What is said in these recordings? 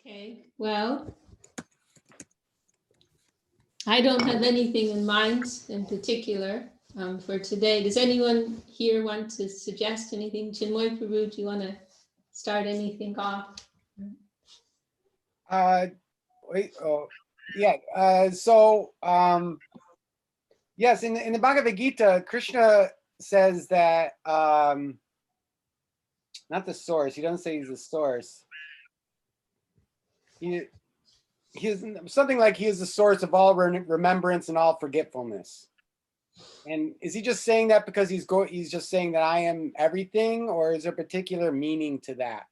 Okay, well, I don't have anything in mind in particular for today. Does anyone here want to suggest anything? Chinmoy Prabhu, do you want to start anything off? Yes, in the Bhagavad Gita, Krishna says that not the source. He doesn't say he's the source. He's something like he is the source of all remembrance and all forgetfulness. And is he just saying that because he's just saying that I am everything, or is there a particular meaning to that?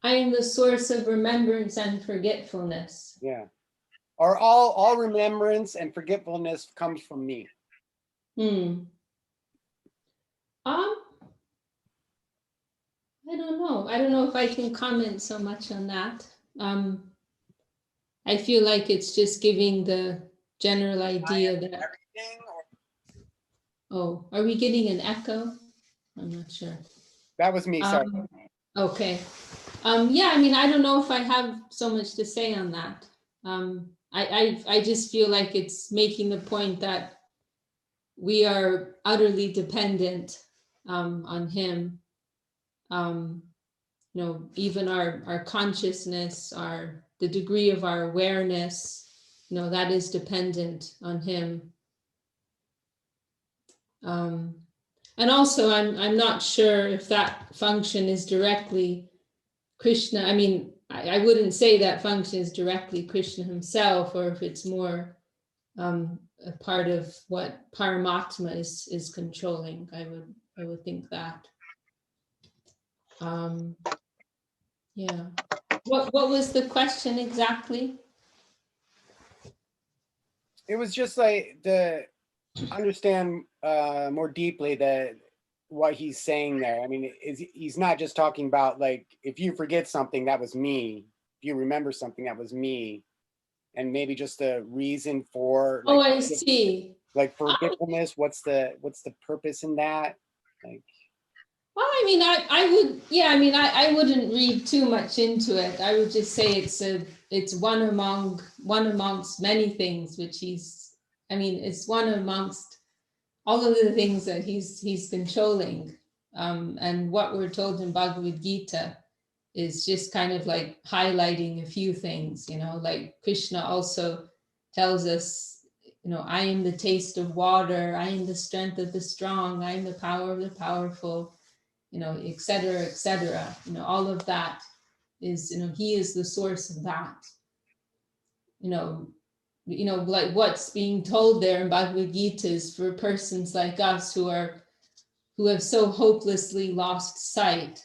I am the source of remembrance and forgetfulness. Yeah. Or all remembrance and forgetfulness comes from me. I don't know. I don't know if I can comment so much on that. I feel like it's just giving the general idea that everything. Oh, are we getting an echo? I'm not sure. That was me, sorry. Okay. Yeah, I mean, I don't know if I have so much to say on that. I just feel like it's making the point that we are utterly dependent on him. You know, even our consciousness, the degree of our awareness, you know, that is dependent on him. And also, I'm not sure if that function is directly Krishna. I mean, I wouldn't say that function is directly Krishna himself, or if it's more a part of what Paramatma is controlling. I would think that. Yeah. What was the question exactly? It was just like to understand more deeply what he's saying there. I mean, he's not just talking about like, if you forget something, that was me. If you remember something, that was me. And maybe just a reason for like, I see. Like forgetfulness, what's the purpose in that? Like, well, I mean, I would, yeah, I mean, I wouldn't read too much into it. I would just say it's one amongst many things, which it's one amongst all of the things that he's controlling. And what we're told in Bhagavad Gita is just kind of like highlighting a few things, you know, like Krishna also tells us, you know, I am the taste of water, I am the strength of the strong, I am the power of the powerful, you know, et cetera, you know, all of that is, you know, he is the source of that. You know, like what's being told there in Bhagavad Gita is for persons like us who have so hopelessly lost sight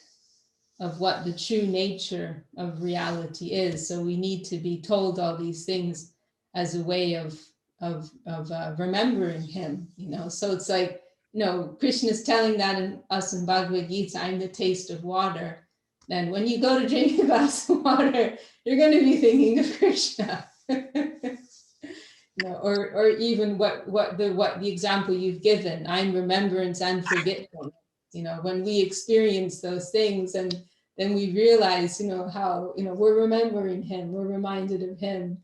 of what the true nature of reality is. So we need to be told all these things as a way of remembering him, you know. So it's like, you know, Krishna is telling that us in Bhagavad Gita, I'm the taste of water. And when you go to drink a glass of water, you're going to be thinking of Krishna. You know, or even what the example you've given, I'm remembrance and forgetfulness. You know, when we experience those things, and then we realize, you know, how, you know, we're remembering him, we're reminded of him,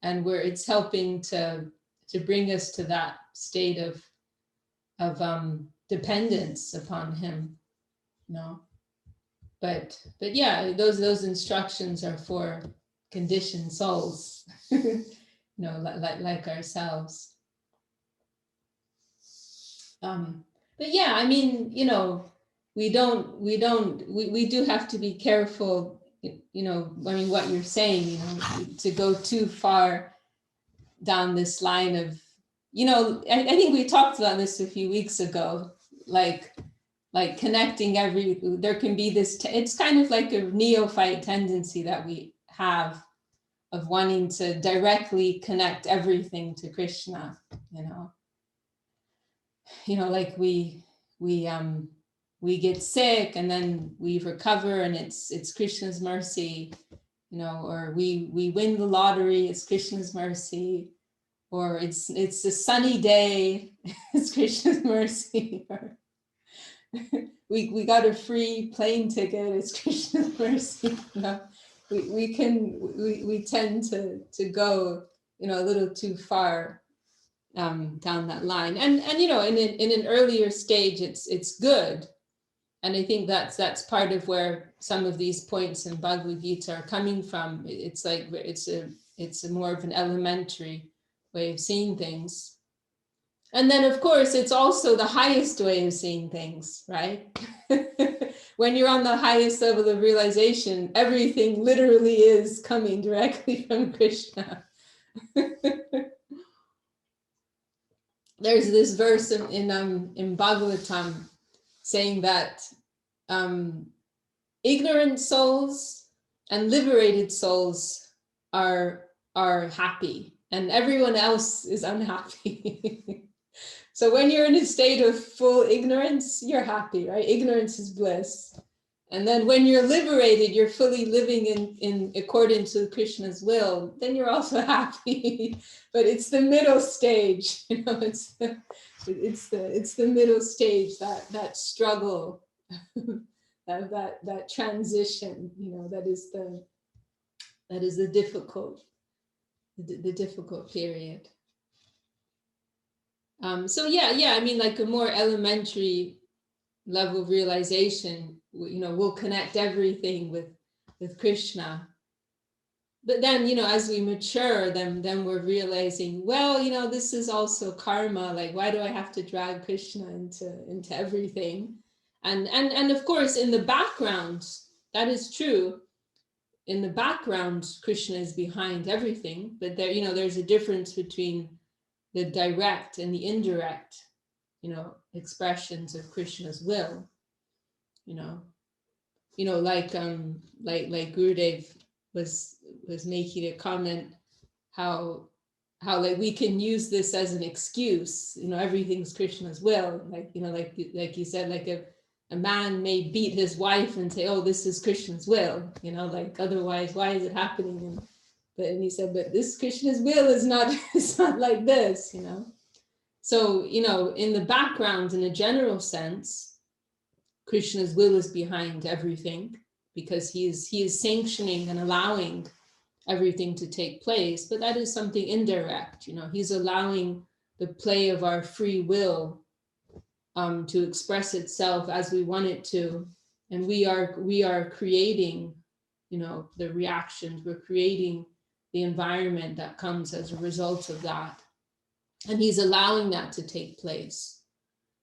and it's helping to bring us to that state of dependence upon him. You know, but yeah, those instructions are for conditioned souls. You know, like ourselves. But yeah, I mean, you know, we do have to be careful, you know, I mean, what you're saying, you know, to go too far down this line of, you know, I think we talked about this a few weeks ago, like connecting there can be this, it's kind of like a neophyte tendency that we have of wanting to directly connect everything to Krishna, you know. You know, like we get sick and then we recover and it's Krishna's mercy, you know, or we win the lottery, it's Krishna's mercy, or it's a sunny day, it's Krishna's mercy, or, we got a free plane ticket. It's Krishna's mercy. You know, we tend to go, you know, a little too far down that line. And you know, in an earlier stage, it's good. And I think that's part of where some of these points in Bhagavad Gita are coming from. It's like it's a more of an elementary way of seeing things. And then, of course, it's also the highest way of seeing things, right? When you're on the highest level of realization, everything literally is coming directly from Krishna. There's this verse in Bhagavatam saying that ignorant souls and liberated souls are happy, and everyone else is unhappy. So when you're in a state of full ignorance, you're happy, right? Ignorance is bliss. And then when you're liberated, you're fully living in accordance with Krishna's will, then you're also happy. But it's the middle stage, you know, it's the middle stage, that struggle, that transition, you know, that is the difficult period. So yeah, I mean, like a more elementary level of realization, you know, we'll connect everything with Krishna. But then, you know, as we mature, then we're realizing, well, you know, this is also karma. Like, why do I have to drag Krishna into everything? And of course, in the background, that is true. In the background, Krishna is behind everything. But there, you know, there's a difference between the direct and the indirect, you know, expressions of Krishna's will. You know, like Gurudev was making a comment, how like we can use this as an excuse, you know, everything's Krishna's will. Like, you know, like you said, like a man may beat his wife and say, oh, this is Krishna's will, you know, like otherwise, why is it happening? And he said, but this Krishna's will is not, it's not like this, you know. So, you know, in the background, in a general sense, Krishna's will is behind everything, because he is sanctioning and allowing everything to take place. But that is something indirect, you know. He's allowing the play of our free will to express itself as we want it to, and we are creating, you know, the reactions. We're creating the environment that comes as a result of that, and he's allowing that to take place.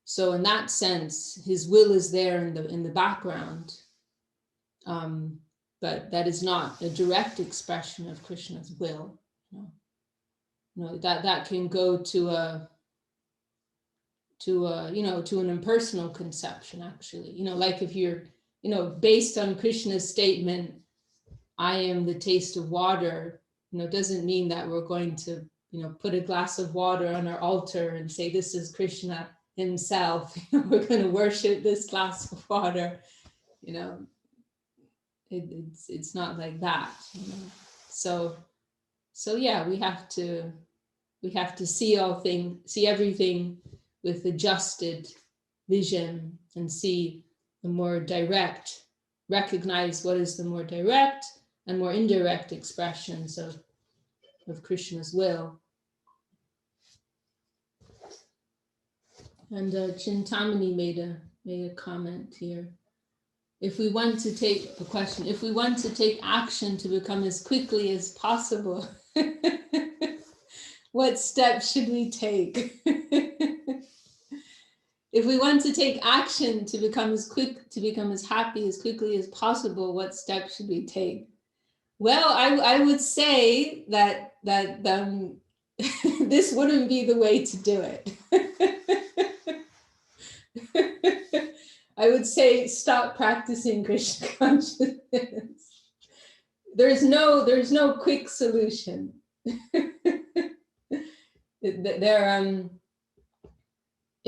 So in that sense, his will is there in the background, but that is not a direct expression of Krishna's will. You know, that can go to you know, to an impersonal conception, actually. You know, like if you're, you know, based on Krishna's statement, I am the taste of water, you know, doesn't mean that we're going to, you know, put a glass of water on our altar and say, this is Krishna himself. You know, we're going to worship this glass of water. You know, it's not like that. You know? So yeah, we have to see everything with adjusted vision, and see the more direct, recognize what is the more direct and more indirect expressions of Krishna's will. And Chintamani made a comment here. If we want to take action to become as quickly as possible, what steps should we take? If we want to take action to become as happy as quickly as possible, what steps should we take? Well, I would say that this wouldn't be the way to do it. I would say stop practicing Krishna consciousness. There's no quick solution.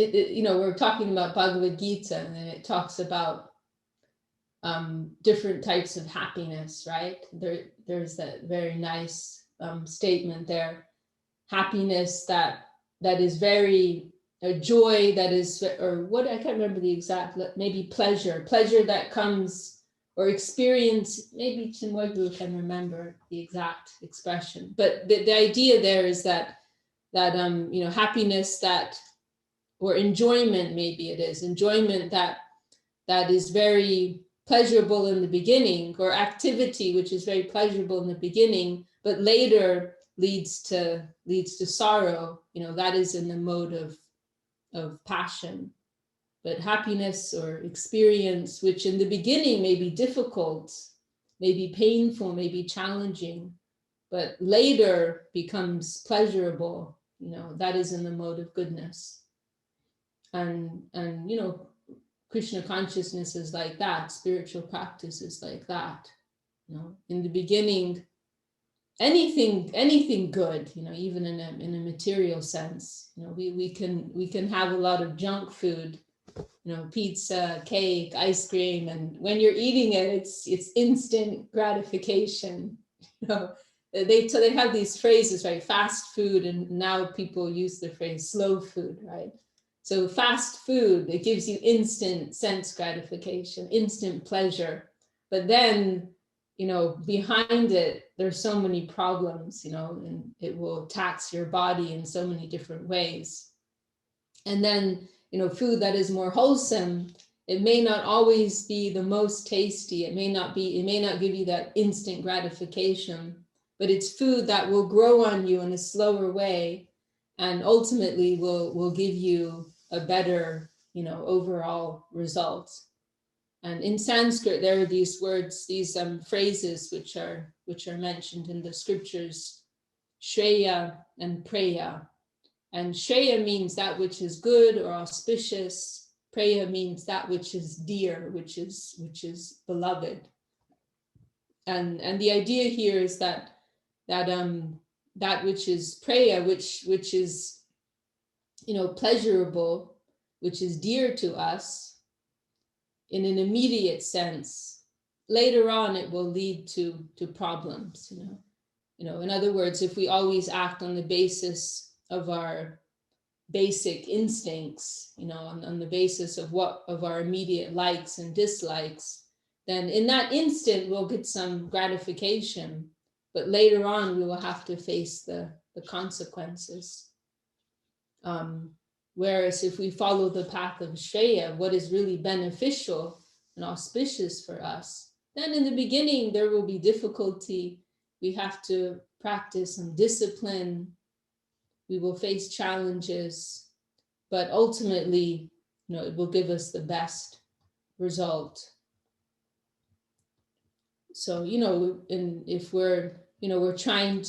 You know, we're talking about Bhagavad Gita, and it talks about different types of happiness, right? There's that very nice statement there. Happiness that is very a joy that is, or what, I can't remember the exact, maybe pleasure that comes, or experience, maybe Chinmoygu can remember the exact expression, but the idea there is that happiness that, or enjoyment, maybe it is enjoyment that is very pleasurable in the beginning, or activity which is very pleasurable in the beginning, but later leads to sorrow, that is in the mode of passion. But happiness or experience, which in the beginning may be difficult, may be painful, may be challenging, but later becomes pleasurable, that is in the mode of goodness. And Krishna consciousness is like that. Spiritual practice is like that. In the beginning, anything good, even in a material sense, we can have a lot of junk food, pizza, cake, ice cream, and when you're eating it, it's instant gratification. They have these phrases, right? Fast food, and now people use the phrase slow food, right? So fast food, it gives you instant sense gratification, instant pleasure. But then, behind it, there's so many problems, and it will tax your body in so many different ways. And then, food that is more wholesome, it may not always be the most tasty. It may not give you that instant gratification, but it's food that will grow on you in a slower way, and ultimately will give you a better, overall result. And in Sanskrit, there are these words, these phrases which are mentioned in the scriptures, Shreya and Preya. And Shreya means that which is good or auspicious. Preya means that which is dear, which is beloved. And the idea here is that which is Preya, which is pleasurable, which is dear to us in an immediate sense, later on it will lead to problems. In other words, if we always act on the basis of our basic instincts, on the basis of our immediate likes and dislikes, then in that instant we'll get some gratification, but later on we will have to face the consequences. Whereas if we follow the path of Shreya, what is really beneficial and auspicious for us, then in the beginning there will be difficulty. We have to practice some discipline. We will face challenges, but ultimately, it will give us the best result. So, if we're trying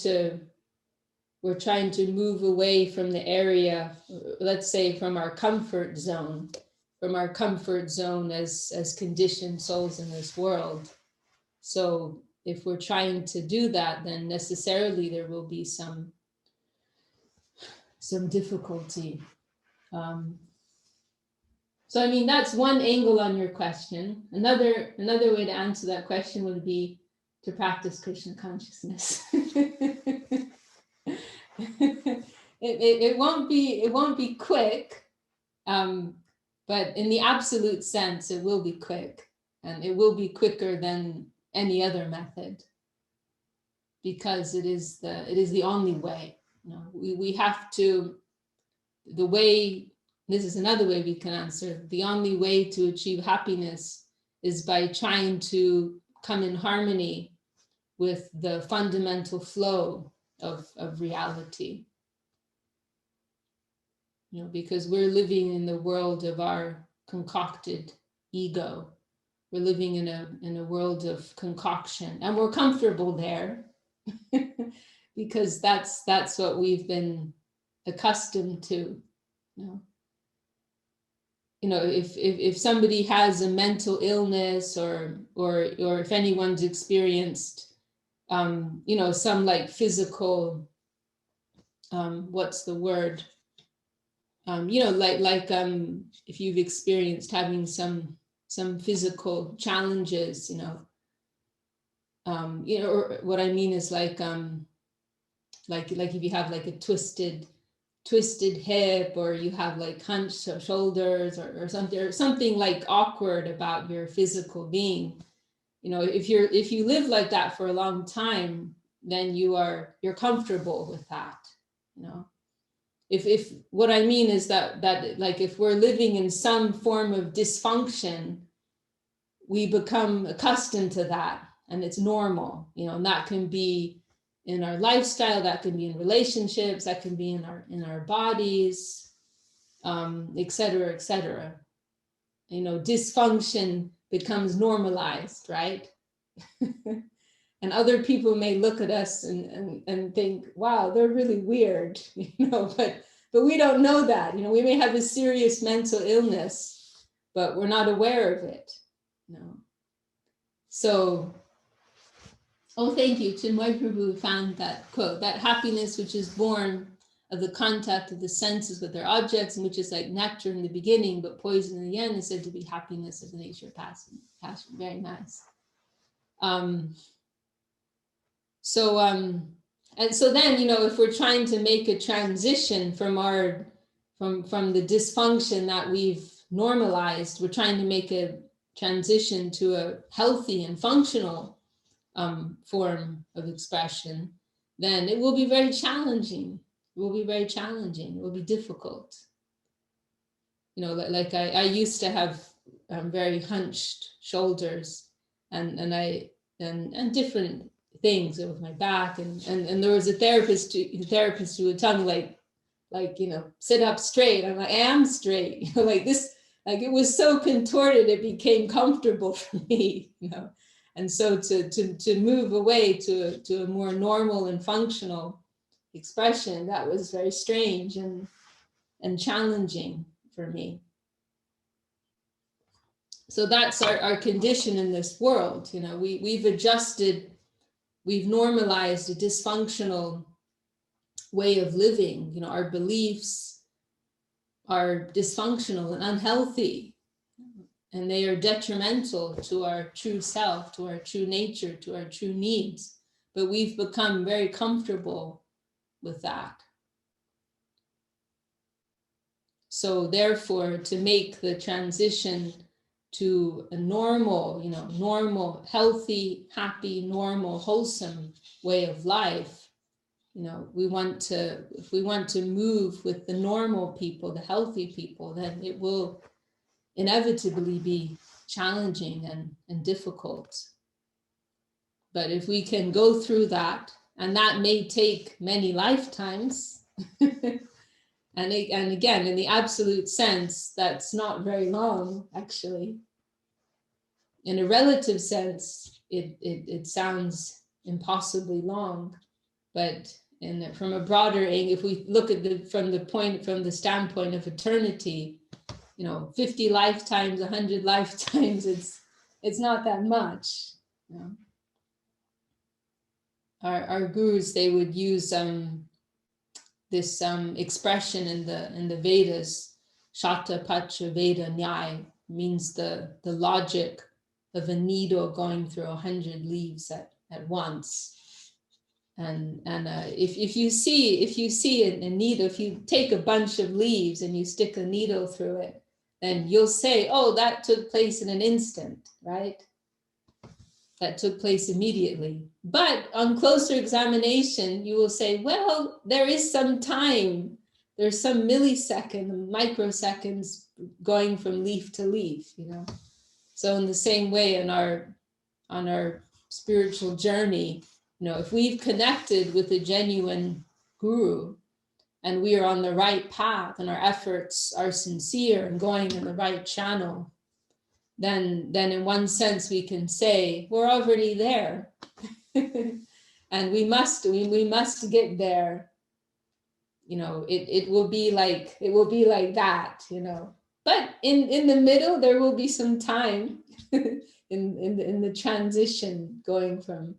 to move away from the area, let's say from our comfort zone as conditioned souls in this world. So if we're trying to do that, then necessarily there will be some difficulty. So that's one angle on your question. Another way to answer that question would be to practice Krishna consciousness. It won't be quick, but in the absolute sense, it will be quick, and it will be quicker than any other method, because it is the only way. We have to. This is another way we can answer. The only way to achieve happiness is by trying to come in harmony with the fundamental flow of reality. Because we're living in the world of our concocted ego. We're living in a world of concoction, and we're comfortable there because that's what we've been accustomed to. If somebody has a mental illness, or if anyone's experienced some like physical, what's the word? If you've experienced having some physical challenges, or what I mean is like if you have like a twisted twisted hip, or you have like hunched shoulders, or something like awkward about your physical being. You know, if you live like that for a long time, then you're comfortable with that. You know, if what I mean is that like if we're living in some form of dysfunction, we become accustomed to that, and it's normal. You know, and that can be in our lifestyle, that can be in relationships, that can be in our bodies, et cetera, et cetera. You know, dysfunction becomes normalized, right? And other people may look at us and think, wow, they're really weird, you know, but we don't know that. You know, we may have a serious mental illness, but we're not aware of it, you know. So, oh, thank you. Chinmoy Prabhu found that quote, that happiness which is born of the contact of the senses with their objects, and which is like nectar in the beginning, but poison in the end, is said to be happiness of the nature of passion. Very nice. And so then, you know, if we're trying to make a transition from the dysfunction that we've normalized, we're trying to make a transition to a healthy and functional form of expression, then it will be very challenging. It will be very challenging. It will be difficult. You know, like I used to have very hunched shoulders, and different things with my back, and there was a therapist who would tell me like, you know, sit up straight. I'm like, I am straight. You know, like this, like it was so contorted, it became comfortable for me, you know. And so to move away to a more normal and functional expression, that was very strange and challenging for me. So that's our condition in this world. You know, we've adjusted, we've normalized a dysfunctional way of living. You know, our beliefs are dysfunctional and unhealthy, and they are detrimental to our true self, to our true nature, to our true needs. But we've become very comfortable with that. So therefore, to make the transition to a normal, you know, normal, healthy, happy, normal, wholesome way of life, you know, if we want to move with the normal people, the healthy people, then it will inevitably be challenging and difficult. But if we can go through that, and that may take many lifetimes, and again, in the absolute sense, that's not very long, actually. In a relative sense, it sounds impossibly long, but from a broader angle, if we look at from the standpoint of eternity, you know, 50 lifetimes, 100 lifetimes, it's not that much. You know? Our gurus, they would use this expression in the Vedas, Shata Pacha Veda Nyaya, means the logic of a needle going through 100 leaves at once. And if you see a needle, if you take a bunch of leaves and you stick a needle through it, then you'll say, oh, that took place in an instant, right? That took place immediately. But on closer examination, you will say, well, there is some time. There's some millisecond, microseconds going from leaf to leaf, you know. So in the same way, on our spiritual journey, you know, if we've connected with a genuine guru, and we are on the right path, and our efforts are sincere and going in the right channel, then in one sense we can say we're already there. And we must get there. You know, it will be like that, you know. But in the middle there will be some time in the transition, going from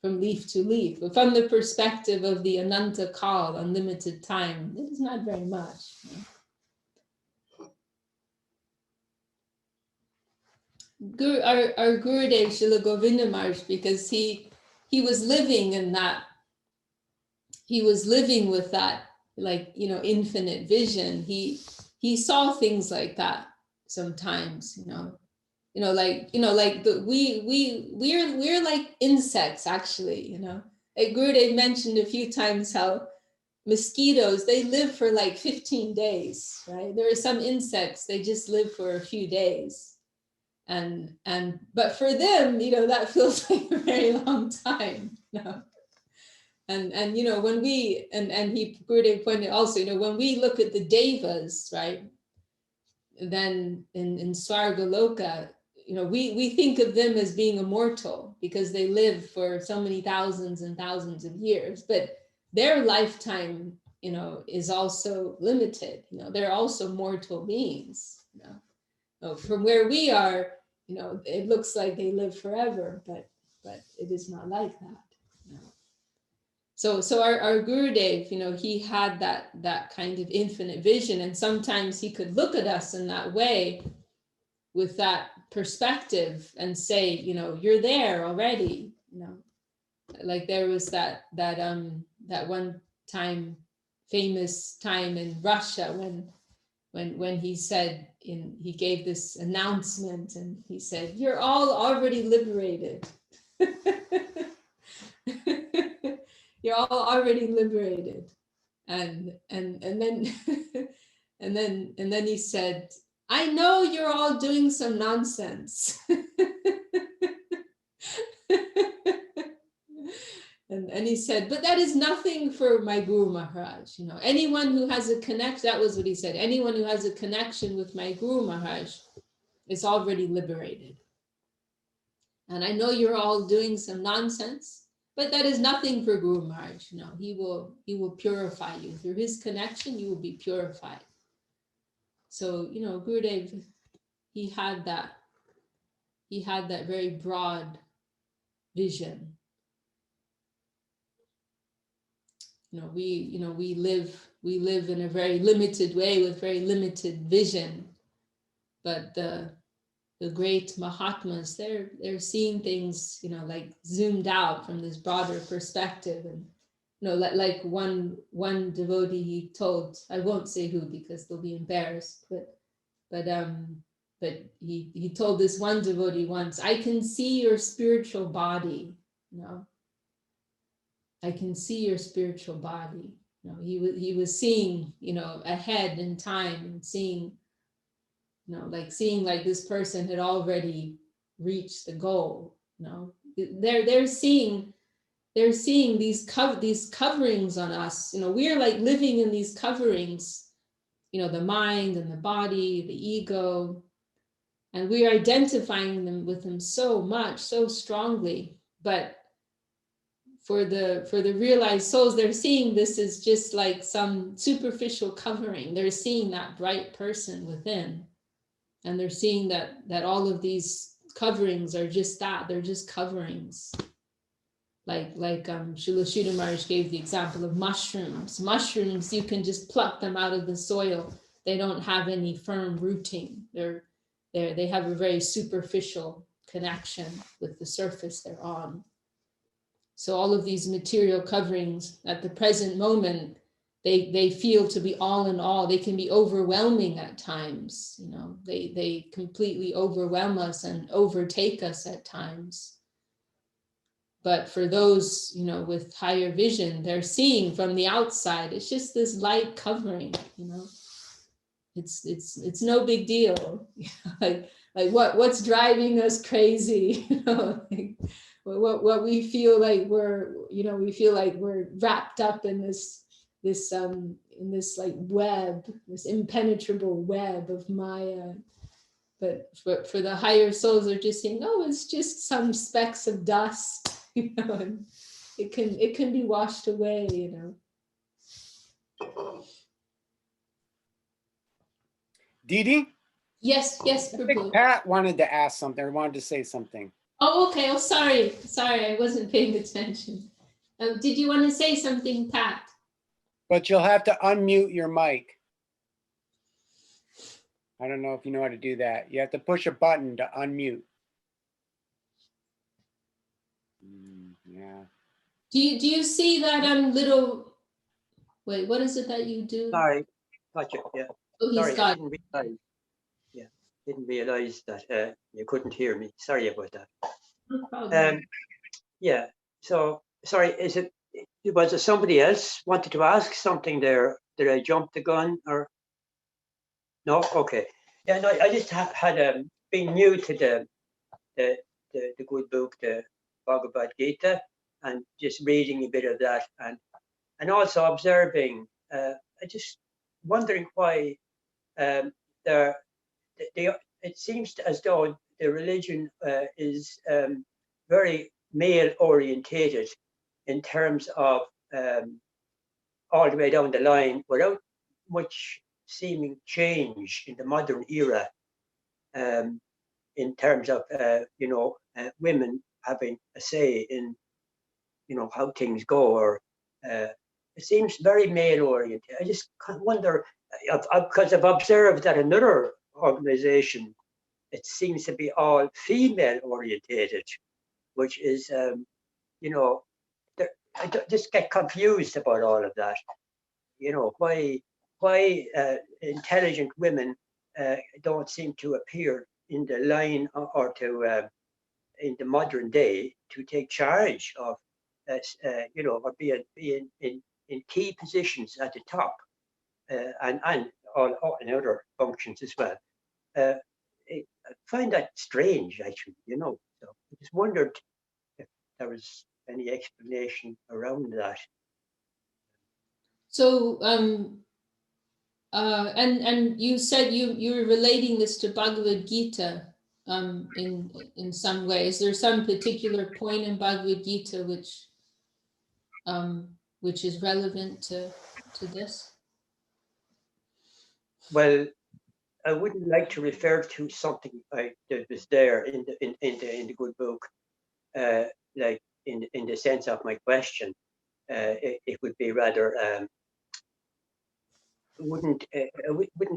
leaf to leaf. But from the perspective of the Ananta Kal, unlimited time, it is not very much. You know? Our Gurudev Srila Govinda Maharaj, because he was living in that, he was living with that like, you know, infinite vision. He saw things like that sometimes, you know, like, like we're like insects, actually, you know. Like Gurudev mentioned a few times how mosquitoes, they live for like 15 days, right? There are some insects, they just live for a few days. But for them, you know, that feels like a very long time, you know. And you know, when we, and he, Gurudev pointed also, you know, when we look at the devas, right, then in Svargaloka, you know, we think of them as being immortal because they live for so many thousands and thousands of years, but their lifetime, you know, is also limited. You know, they're also mortal beings, you know. So from where we are, you know, it looks like they live forever, but it is not like that. You know? So our Gurudev, you know, he had that kind of infinite vision, and sometimes he could look at us in that way, with that perspective, and say, you know, you're there already. You know, like there was that one time, famous time in Russia when he said, he gave this announcement, and he said, "You're all already liberated." You're all already liberated. And then and then he said, "I know you're all doing some nonsense." And he said, "But that is nothing for my Guru Maharaj. You know, anyone who has a connection," that was what he said, "anyone who has a connection with my Guru Maharaj is already liberated. And I know you're all doing some nonsense, but that is nothing for Guru Maharaj. You know, he will purify you. Through his connection, you will be purified." So, you know, Gurudev, he had that very broad vision. You know, we live in a very limited way with very limited vision, but the great Mahatmas, they're seeing things, you know, like zoomed out from this broader perspective. And you know, like one devotee, he told, I won't say who because they'll be embarrassed, but he told this one devotee once, "I can see your spiritual body, you know, I can see your spiritual body." You know, he was seeing, you know, ahead in time, and seeing, you know, like seeing like this person had already reached the goal. You know, they're seeing these coverings on us. You know, we're like living in these coverings, you know, the mind and the body, the ego, and we are identifying them with them so much, so strongly. But for the realized souls, they're seeing this as just like some superficial covering. They're seeing that bright person within, and they're seeing that all of these coverings are just that, they're just coverings. Like Srila Sridhar Maharaj gave the example of mushrooms. Mushrooms, you can just pluck them out of the soil. They don't have any firm rooting. They have a very superficial connection with the surface they're on. So all of these material coverings at the present moment, they feel to be all in all. They can be overwhelming at times. You know, they completely overwhelm us and overtake us at times. But for those, you know, with higher vision, they're seeing from the outside, it's just this light covering, you know. It's no big deal. like what's driving us crazy, you know, like what we feel like we feel like we're wrapped up in this like web, this impenetrable web of Maya. But for the higher souls, are just saying, "Oh, it's just some specks of dust," you know, and it can be washed away, you know. Didi? Yes, I think Prabhu. Pat wanted to ask something or wanted to say something. Oh, okay. Oh, sorry, I wasn't paying attention. Did you want to say something, Pat? But you'll have to unmute your mic. I don't know if you know how to do that. You have to push a button to unmute. Yeah. Do you see that little Wait, what is it that you do? Sorry, gotcha. Yeah, Oh, he's sorry, I got. didn't realize. Yeah, didn't realize that you couldn't hear me. Sorry about that. No problem. Yeah. So sorry. Was it somebody else wanted to ask something there? Did I jump the gun or no? Okay. Yeah. No, I just had been new to the the good book, the Bhagavad Gita, and just reading a bit of that, and also observing. I just wondering why there it seems as though the religion is very male orientated in terms of all the way down the line without much seeming change in the modern era in terms of women having a say in how things go or it seems very male oriented. I just wonder because I've observed that another organization it seems to be all female orientated, which is I just get confused about all of that. Why intelligent women don't seem to appear in the line or to in the modern day to take charge of or be in key positions at the top and all in other functions as well. I find that strange, actually. So I just wondered if there was any explanation around that. So, and you said you were relating this to Bhagavad Gita, in some way. Is there some particular point in Bhagavad Gita which is relevant to this? Well, I wouldn't like to refer to something that was there in the good book, like in the sense of my question. It would be rather wouldn't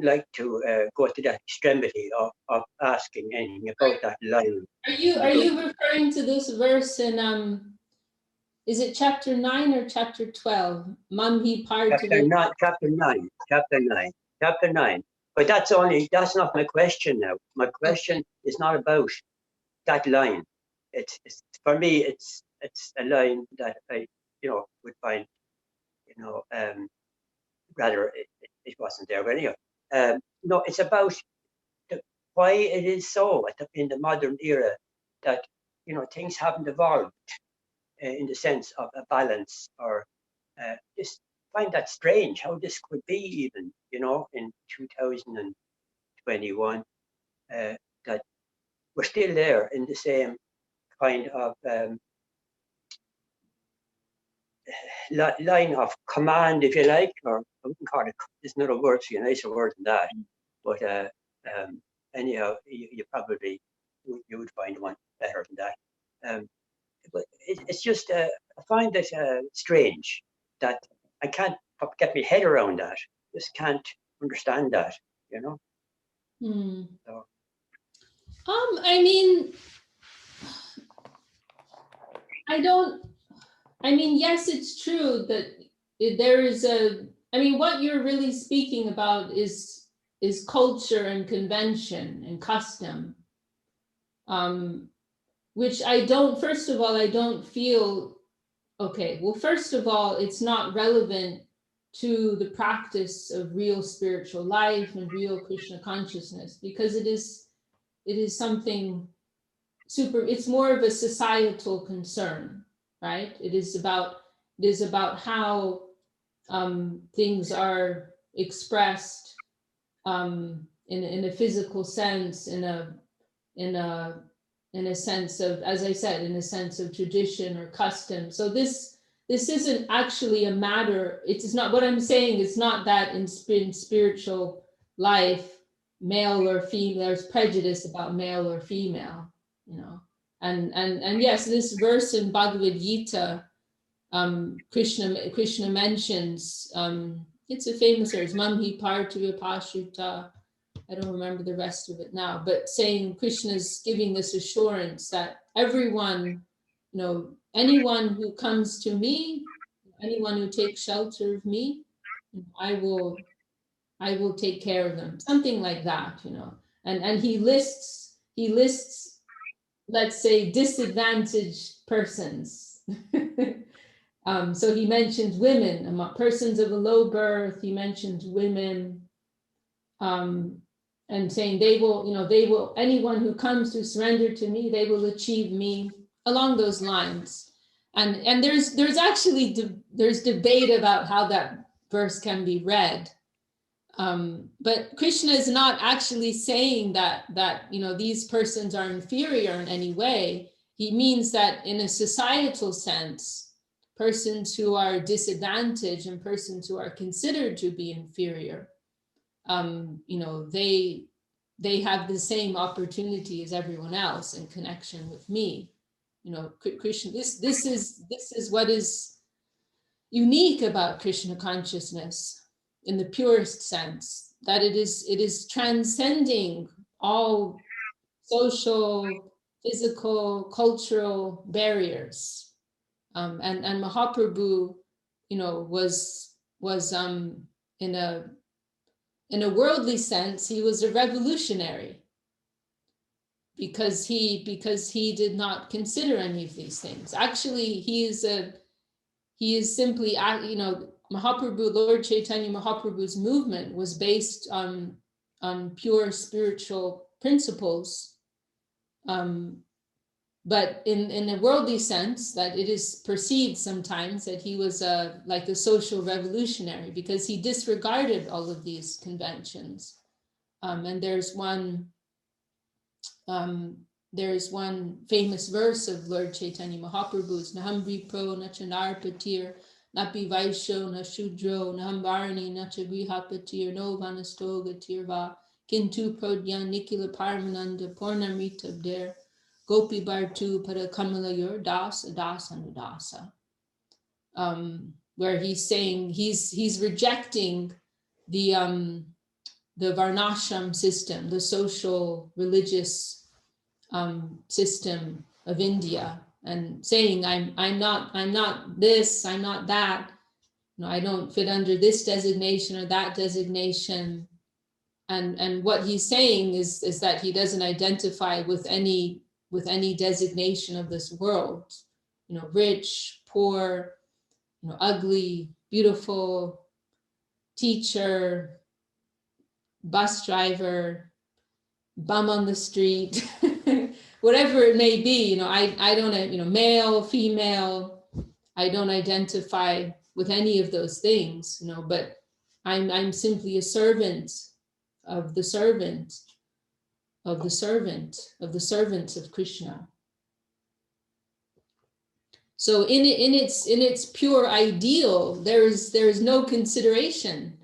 like to go to that extremity of asking anything about that line. Are you referring to this verse in is it chapter 9 or chapter 12? Mamhi Chapter 9. But that's not my question now. My question is not about that line. It's for me. It's a line that I would find rather it wasn't there. But anyway, no, it's about why it is so in the modern era that things haven't evolved in the sense of a balance or just find that strange how this could be even in 2021 that we're still there in the same kind of line of command, if you like, or I wouldn't call it, there's another word, a nicer word than that, but anyhow, you probably you would find one better than that. But it's just I find it strange that I can't get my head around that. Just can't understand that. So. I mean, yes, it's true that there is what you're really speaking about is culture and convention and custom, which first of all, I don't feel, okay, well, first of all, it's not relevant to the practice of real spiritual life and real Krishna consciousness, because it is something it's more of a societal concern, right? It is about how things are expressed in a physical sense, in a sense of, as I said, in a sense of tradition or custom. So this isn't actually a matter. It's not what I'm saying. It's not that in spiritual life, male or female, there's prejudice about male or female. And yes, this verse in Bhagavad Gita, Krishna mentions, it's a famous verse, Mamhi Partya Pashuta. I don't remember the rest of it now, but saying Krishna's giving this assurance that everyone, anyone who comes to me, anyone who takes shelter of me, I will take care of them, something like that, and he lists, let's say, disadvantaged persons. So he mentioned women, persons of a low birth. He mentioned women, and saying they will, anyone who comes to surrender to me, they will achieve me, along those lines. And there's actually there's debate about how that verse can be read. But Krishna is not actually saying that these persons are inferior in any way. He means that in a societal sense, persons who are disadvantaged and persons who are considered to be inferior, they have the same opportunity as everyone else in connection with me. Krishna, this is what is unique about Krishna consciousness in the purest sense, that it is transcending all social, physical, cultural barriers. And Mahaprabhu, was in a worldly sense, he was a revolutionary, because he did not consider any of these things. Actually, he is simply, Mahaprabhu, Lord Chaitanya Mahaprabhu's movement was based on pure spiritual principles, but in a worldly sense, that it is perceived sometimes that he was like a social revolutionary, because he disregarded all of these conventions. And there's one famous verse of Lord Chaitanya Mahaprabhu's, Naham Vipro na Chanarpatir, Napi Vaisho na Shudro, Naham Varni na Chagrihapatir, no Vanastogatir va, Kintu Prodyan Nikila Parmananda, Pornamritabder, Gopi Bartu Pada Kamalayur, Das, Das, Anudasa. Where he's saying he's rejecting the Varnashram system, the social religious system of India, and saying I'm not this, I'm not that, I don't fit under this designation or that designation. And what he's saying is that he doesn't identify with any designation of this world, rich, poor, ugly, beautiful, teacher, bus driver, bum on the street, whatever it may be, I don't, male, female, I don't identify with any of those things, but I'm simply a servant of the servant of the servant of the servants of Krishna. So in its pure ideal, there is no consideration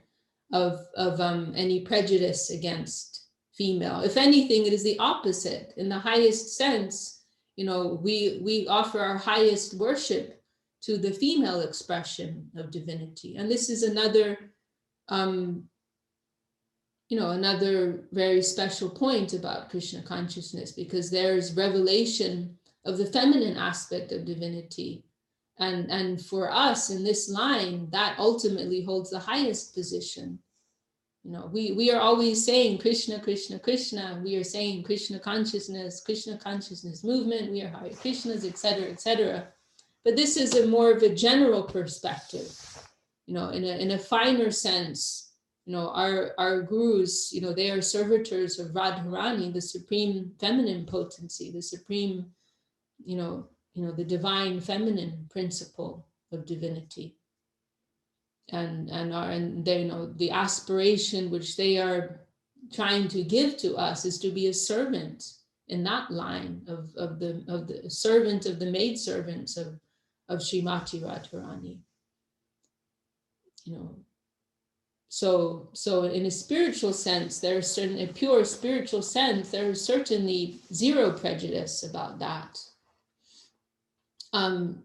of any prejudice against female. If anything, it is the opposite. In the highest sense, we offer our highest worship to the female expression of divinity. And this is another another very special point about Krishna consciousness, because there's revelation of the feminine aspect of divinity. And for us in this line, that ultimately holds the highest position. We are always saying Krishna, Krishna, Krishna. We are saying Krishna consciousness movement. We are Hare Krishnas, etc., etc. But this is a more of a general perspective. In a finer sense, our gurus, they are servitors of Radharani, the supreme feminine potency, the supreme, the divine feminine principle of divinity. And they the aspiration which they are trying to give to us is to be a servant in that line of the servant of the maidservants of Srimati Radharani. So in a spiritual sense, a pure spiritual sense, there is certainly zero prejudice about that.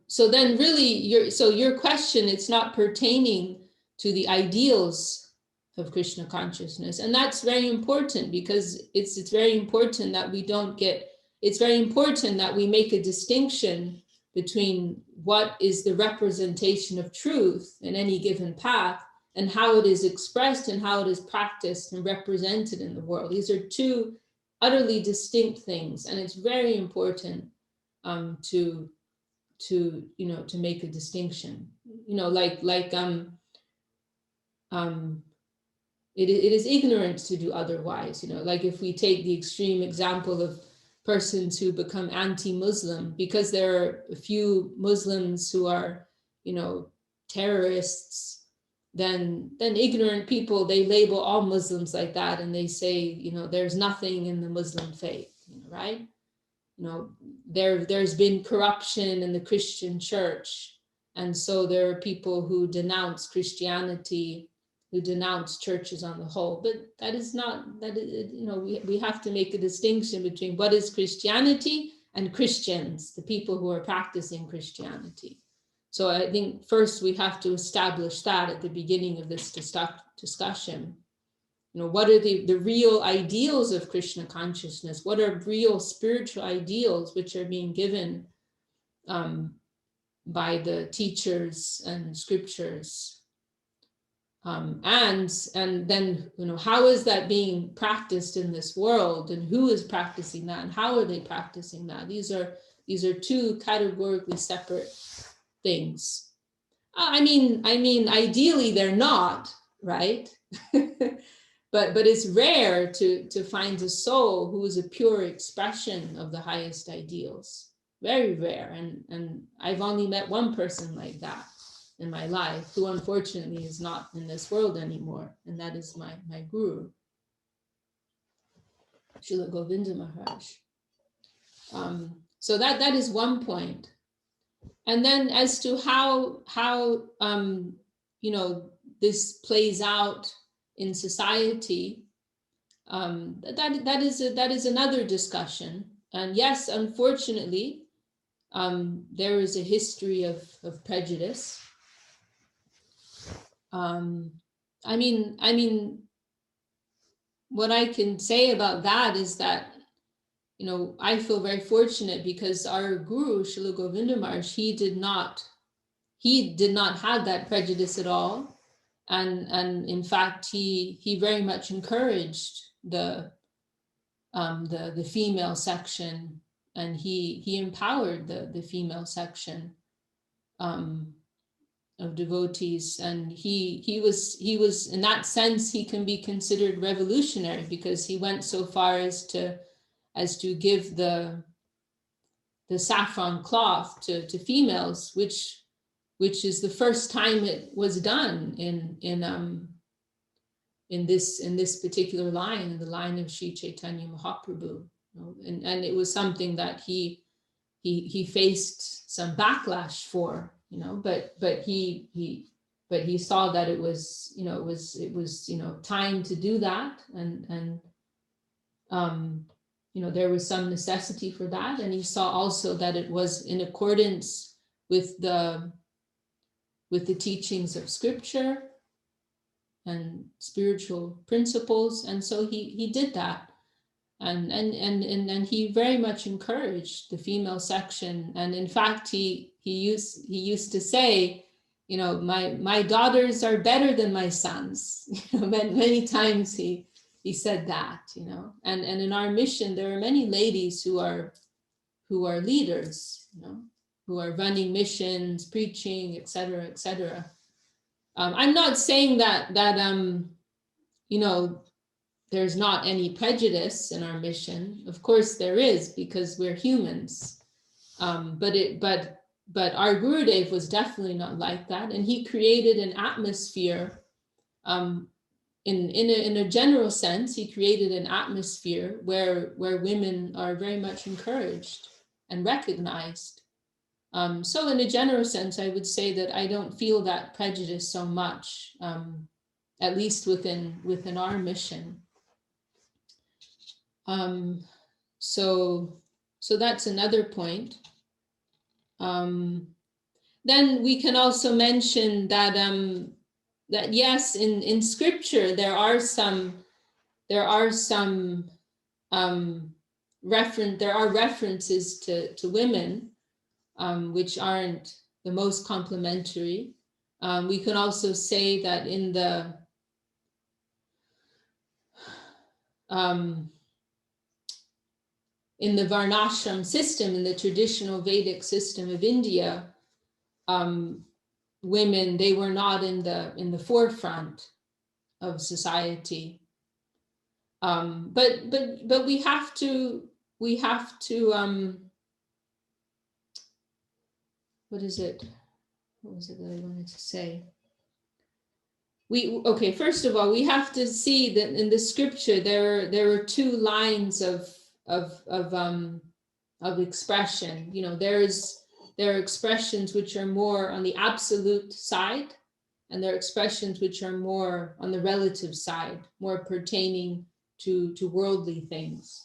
So then really your question, it's not pertaining to the ideals of Krishna consciousness. And that's very important, because it's very important that it's very important that we make a distinction between what is the representation of truth in any given path and how it is expressed and how it is practiced and represented in the world. These are two utterly distinct things, and it's very important to make a distinction. It is ignorance to do otherwise. Like if we take the extreme example of persons who become anti-Muslim because there are a few Muslims who are, terrorists, then ignorant people, they label all Muslims like that, and they say, there's nothing in the Muslim faith, right? There's been corruption in the Christian church, and so there are people who denounce Christianity, who denounce churches on the whole. But that is not, we have to make a distinction between what is Christianity and Christians, the people who are practicing Christianity. So I think first we have to establish that at the beginning of this discussion. What are the real ideals of Krishna consciousness? What are real spiritual ideals which are being given by the teachers and scriptures? And then, how is that being practiced in this world, and who is practicing that, and how are they practicing that? These are two categorically separate things. I mean, ideally they're not, right? But it's rare to find a soul who is a pure expression of the highest ideals. Very rare. And I've only met one person like that in my life, who unfortunately is not in this world anymore. And that is my guru, Srila Govinda Maharaj. So that is one point. And then as to how this plays out in society, that is another discussion. And yes, unfortunately, there is a history of prejudice. I mean, what I can say about that is that, I feel very fortunate because our guru, Srila Govinda Maharaj, he did not have that prejudice at all. And in fact, he very much encouraged the female section, and he empowered the female section of devotees. And he was in that sense, he can be considered revolutionary, because he went so far as to give the saffron cloth to females, which is the first time it was done in this particular line, the line of Sri Chaitanya Mahaprabhu. And it was something that he faced some backlash for, but he saw that it was time to do that, and there was some necessity for that, and he saw also that it was in accordance with the teachings of scripture and spiritual principles, and so he did that, and he very much encouraged the female section. And in fact, he used to say, my daughters are better than my sons. Many times he said that, and in our mission there are many ladies who are leaders, who are running missions, preaching, etc., etc. I'm not saying that there's not any prejudice in our mission. Of course there is, because we're humans. But our Gurudev was definitely not like that, and he created an atmosphere. In a general sense, he created an atmosphere where women are very much encouraged and recognized. So in a general sense, I would say that I don't feel that prejudice so much, at least within our mission. So that's another point. Then we can also mention that that yes, in scripture there are references to women, which aren't the most complimentary. We can also say that in the Varnashram system, in the traditional Vedic system of India, women, they were not in the forefront of society. But we have to what is it? What was it that I wanted to say? Okay, first of all, we have to see that in the scripture there are two lines of expression. You know, there are expressions which are more on the absolute side, and there are expressions which are more on the relative side, more pertaining to worldly things.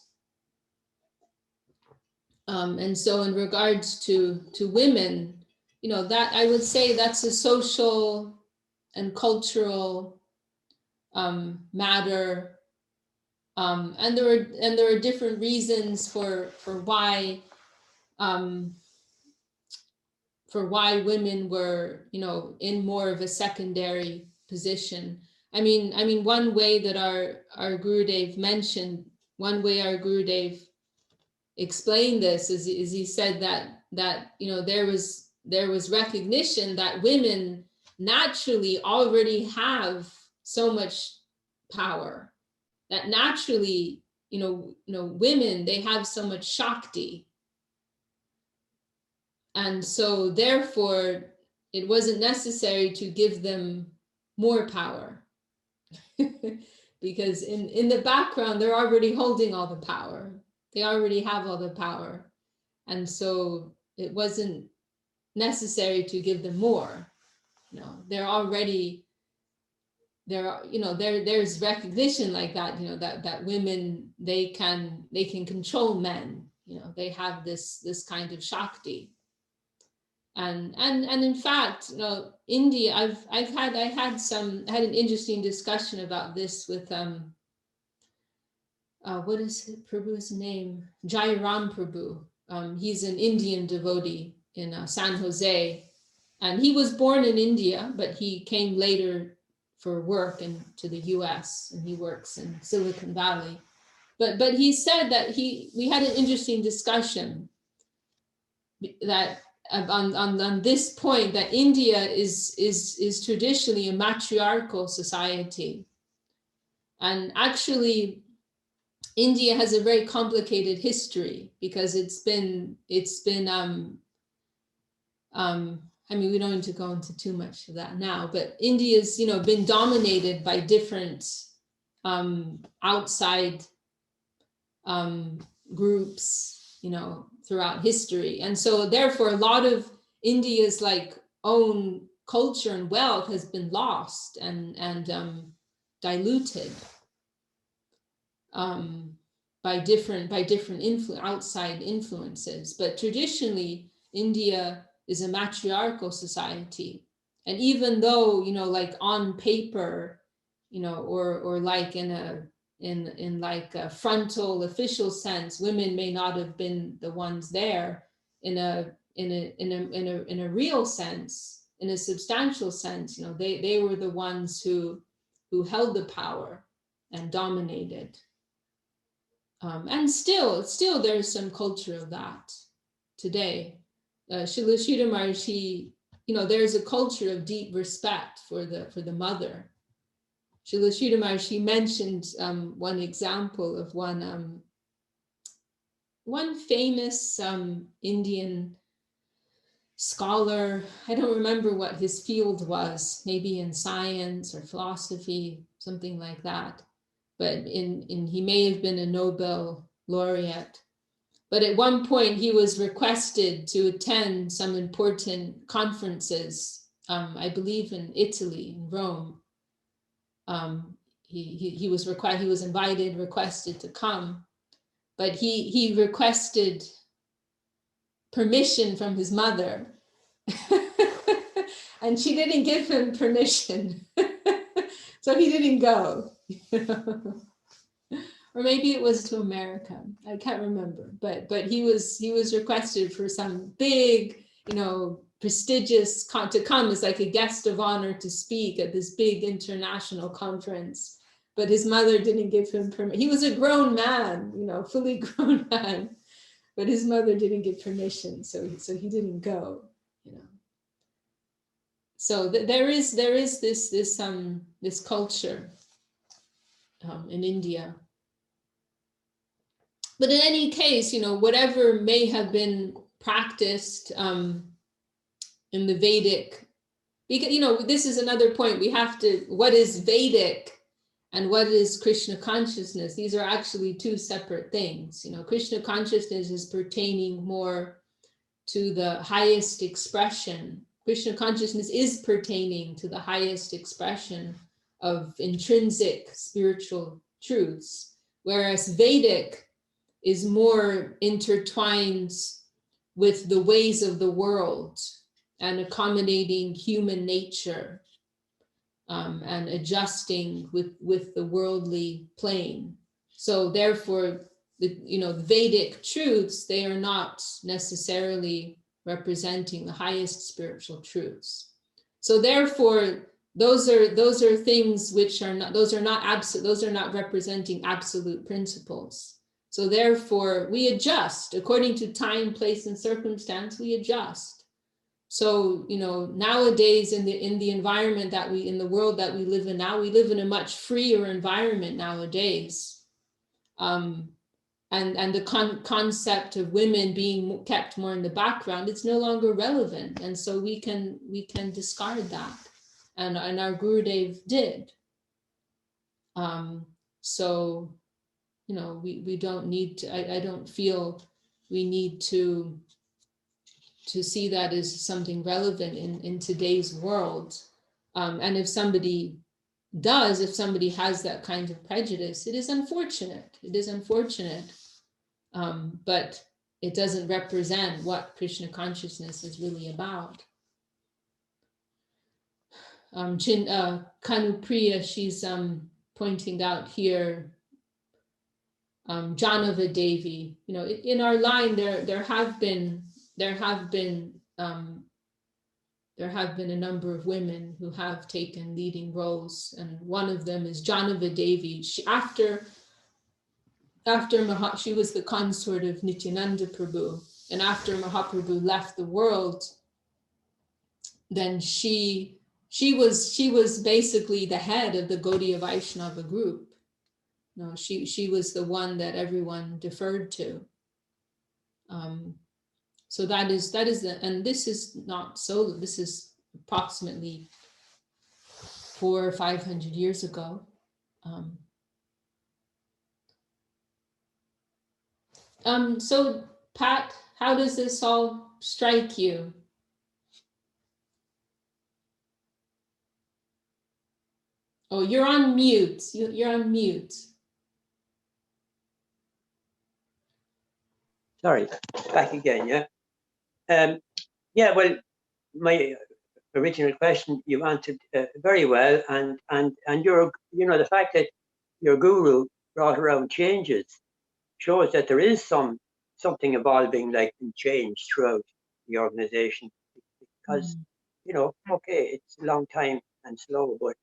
And so in regards to women, you know, that I would say that's a social and cultural matter, and there are different reasons for why women were, you know, in more of a secondary position. I mean, one way that our Gurudev mentioned, one way our Gurudev explained this is he said that you know, there was recognition that women naturally already have so much power, that naturally, you know, women, they have so much Shakti. And so therefore, it wasn't necessary to give them more power because in the background, they're already holding all the power. They already have all the power. And so it wasn't necessary to give them more. You know, they're already, you know, there's recognition like that, you know, that women, they can control men. You know, they have this kind of Shakti. And in fact, you know, India, I had an interesting discussion about this with what is Prabhu's name? Jairam Prabhu. He's an Indian devotee in San Jose, and he was born in India, but he came later for work to the US, and he works in Silicon Valley. But he said that we had an interesting discussion that on this point, that India is traditionally a matriarchal society, and actually India has a very complicated history because it's been I mean, we don't need to go into too much of that now, but India's, you know, been dominated by different outside groups, you know, throughout history. And so therefore a lot of India's like own culture and wealth has been lost and diluted by different outside influences. But traditionally India is a matriarchal society, and even though, you know, like on paper, you know, or like in like a frontal official sense, women may not have been the ones there, in a real sense, in a substantial sense, you know, they were the ones who held the power and dominated. And still there's some culture of that today. Srila Sridhar Maharaj, you know, there's a culture of deep respect for the mother. Srila Sridhar Maharaj, he mentioned one example of one famous Indian scholar. I don't remember what his field was, maybe in science or philosophy, something like that. But he may have been a Nobel laureate. But at one point he was requested to attend some important conferences, I believe in Italy, in Rome. He was requested to come, but he requested permission from his mother, and she didn't give him permission, so he didn't go. Or maybe it was to America. I can't remember, but he was requested for some big, you know, prestigious to come as like a guest of honor to speak at this big international conference, but his mother didn't give him permission. He was a grown man, you know, fully grown man, but his mother didn't give permission, so he didn't go, you know. So there is this culture in India. But in any case, you know, whatever may have been practiced in the Vedic, because, you know, this is another point we have to, what is Vedic and what is Krishna consciousness? These are actually two separate things. You know, Krishna consciousness is pertaining more to the highest expression. Krishna consciousness is pertaining to the highest expression of intrinsic spiritual truths, whereas Vedic is more intertwined with the ways of the world and accommodating human nature and adjusting with the worldly plane. So therefore, the Vedic truths, they are not necessarily representing the highest spiritual truths. So therefore, those are things which are not, those are not representing absolute principles. So therefore, we adjust according to time, place, and circumstance. We adjust. So, you know, nowadays in the environment in the world that we live in now, we live in a much freer environment nowadays. And the concept of women being kept more in the background, it's no longer relevant. And so we can discard that. And our Gurudev did. So, you know, we don't need to, I don't feel we need to see that as something relevant in today's world. And if somebody has that kind of prejudice, it is unfortunate. It is unfortunate. But it doesn't represent what Krishna consciousness is really about. Kanupriya, she's pointing out here, Janava Devi. You know, in our line there have been a number of women who have taken leading roles, and one of them is Janava Devi. She she was the consort of Nityananda Prabhu, and after Mahaprabhu left the world, then she was basically the head of the Gaudiya Vaishnava group. No, she was the one that everyone deferred to. So that is and this is not so. This is approximately 400 or 500 years ago. So Pat, how does this all strike you? Oh, you're on mute. You're on mute. Sorry, back again, yeah. Yeah, well, my original question you answered very well, and your, you know, the fact that your guru brought around changes shows that there is something evolving, like, and change throughout the organization, because you know, okay, it's a long time and slow, but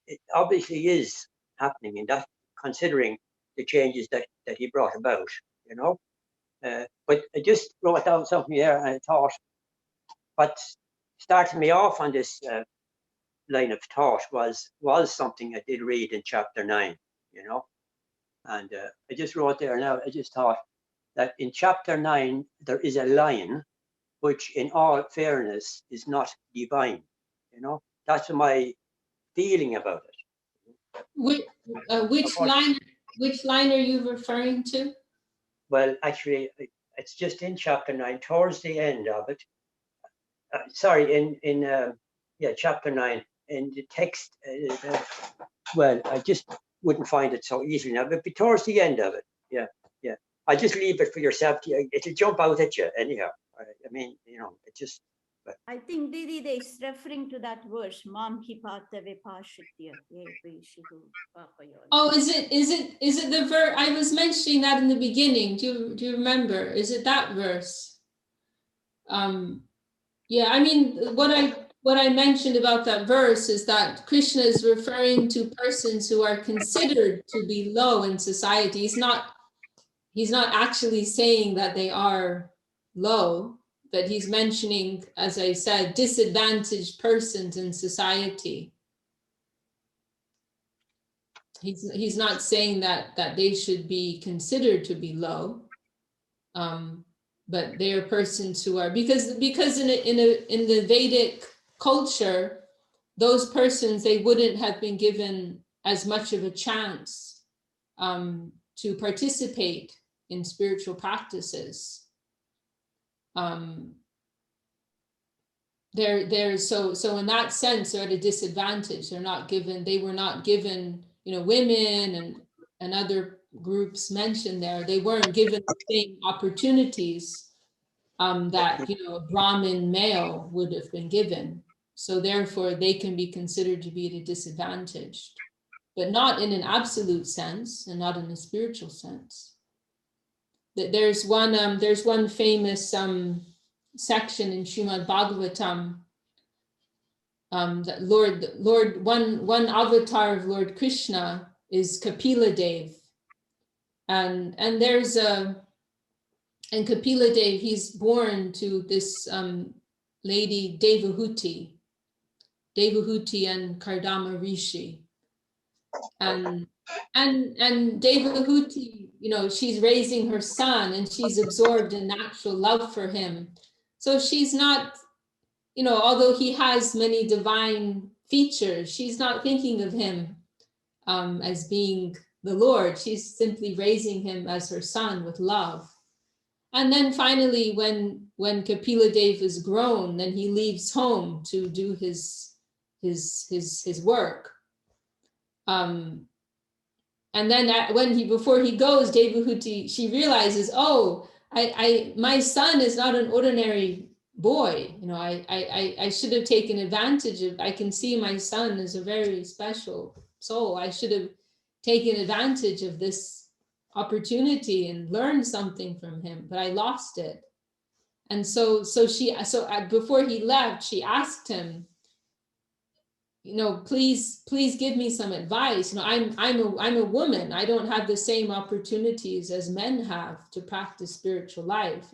it obviously is happening, and that, considering the changes that he brought about, you know. But I just wrote down something here, and I thought what started me off on this line of thought was something I did read in chapter 9, you know. And I just wrote there now, I just thought that in chapter 9, there is a line which, in all fairness, is not divine, you know. That's my feeling about it. Which line are you referring to? Well, actually, it's just in chapter 9, towards the end of it. Sorry, in chapter 9, in the text. Well, I just wouldn't find it so easily now, but towards the end of it, yeah. I just leave it for yourself. It'll jump out at you anyhow. I mean, you know, it just. But I think Didi is referring to that verse, Mam ki patave pashitya. Oh, is it the verse? I was mentioning that in the beginning. Do you remember? Is it that verse? Yeah, I mean, what I mentioned about that verse is that Krishna is referring to persons who are considered to be low in society. He's not actually saying that they are low, but he's mentioning, as I said, disadvantaged persons in society. He's not saying that they should be considered to be low, but they are persons who are, because in the Vedic culture, those persons, they wouldn't have been given as much of a chance to participate in spiritual practices. They're so in that sense they're at a disadvantage. They were not given, women and other groups mentioned there, they weren't given the same opportunities that a Brahmin male would have been given. So therefore they can be considered to be at a disadvantage, but not in an absolute sense and not in a spiritual sense. There's one famous section in Srimad Bhagavatam, that one avatar of Lord Krishna is Kapila Dev, and Kapila Dev, he's born to this lady Devahuti and Kardama Rishi, and Devahuti, she's raising her son and she's absorbed in natural love for him. So she's not, although he has many divine features, she's not thinking of him as being the Lord. She's simply raising him as her son with love. And then finally, when Kapila Dev is grown, then he leaves home to do his work. And then before he goes, Devahuti, she realizes, oh, my son is not an ordinary boy. I should have taken advantage of. I can see my son is a very special soul. I should have taken advantage of this opportunity and learned something from him, but I lost it. And so before he left, she asked him, please give me some advice. I'm a woman. I don't have the same opportunities as men have to practice spiritual life.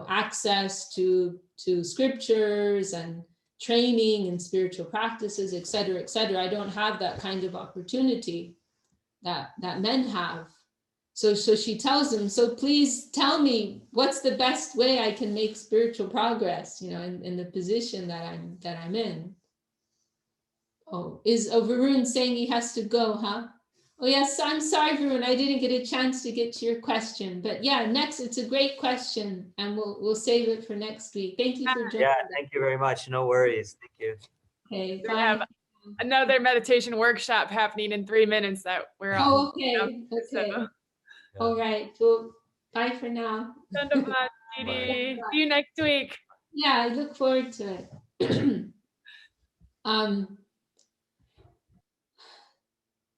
Access to scriptures and training and spiritual practices, etc., etc. I don't have that kind of opportunity that men have. So she tells him, so please tell me what's the best way I can make spiritual progress, in the position that I'm in. Oh, is Varun saying he has to go, huh? Oh yes, I'm sorry, Varun, I didn't get a chance to get to your question, but yeah, it's a great question, and we'll save it for next week. Thank you for joining. Yeah, thank you very much. No worries. Thank you. Okay, We have another meditation workshop happening in 3 minutes that we're on. Oh, okay, okay. So. All right, well, bye for now. Dandavad, Didi. See you next week. Yeah, I look forward to it.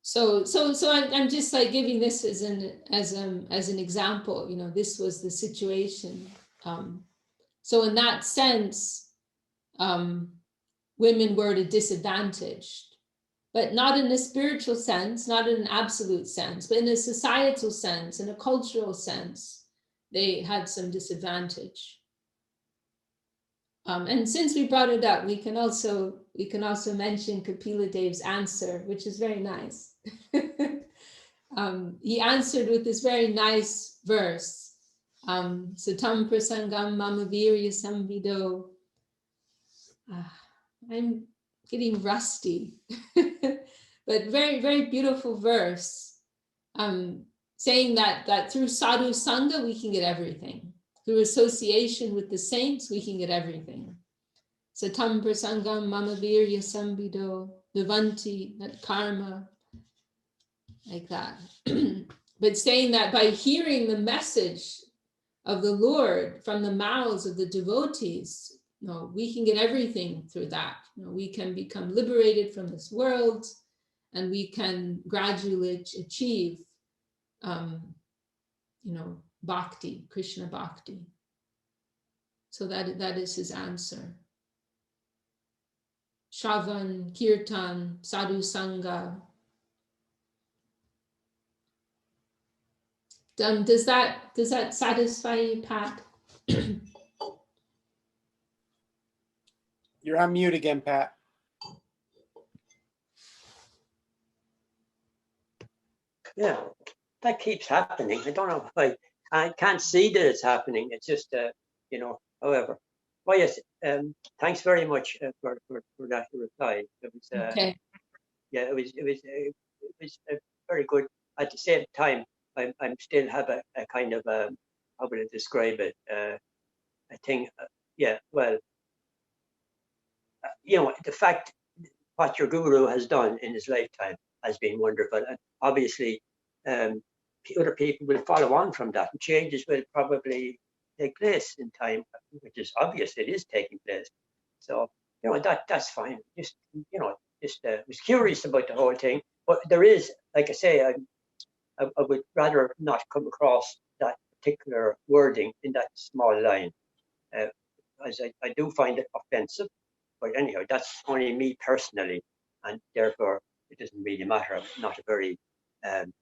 So I'm just like giving this as an example. This was the situation. So in that sense, women were at a disadvantage, but not in a spiritual sense, not in an absolute sense, but in a societal sense, in a cultural sense, they had some disadvantage. And since we brought it up, we can also mention Kapila Dev's answer, which is very nice. He answered with this very nice verse. Satam prasangam mama virya samvido. I'm getting rusty, but very, very beautiful verse. Saying that through sadhu sangha, we can get everything. Through association with the saints, we can get everything. Satam prasangam mama virya samvido vivanti, that karma, like that. But saying that by hearing the message of the Lord from the mouths of the devotees, we can get everything through that. We can become liberated from this world, and we can gradually achieve, bhakti, Krishna bhakti. So that is his answer. Shravan, Kirtan, Sadhu Sangha. Does that satisfy you, Pat? You're on mute again, Pat. Yeah, that keeps happening. I don't know if I can't see that it's happening. It's just, however. Well, yes, thanks very much for that reply. It was, Okay. yeah, it was very good. At the same time, I'm still have a kind of, how would I describe it? I think, yeah, well, the fact what your guru has done in his lifetime has been wonderful. And obviously, other people will follow on from that, and changes will probably take place in time, which is obvious it is taking place. So, that's fine. Just, was curious about the whole thing. But there is, like I say, I would rather not come across that particular wording in that small line, as I do find it offensive. But anyhow, that's only me personally, and therefore it doesn't really matter. I'm not a very, I'm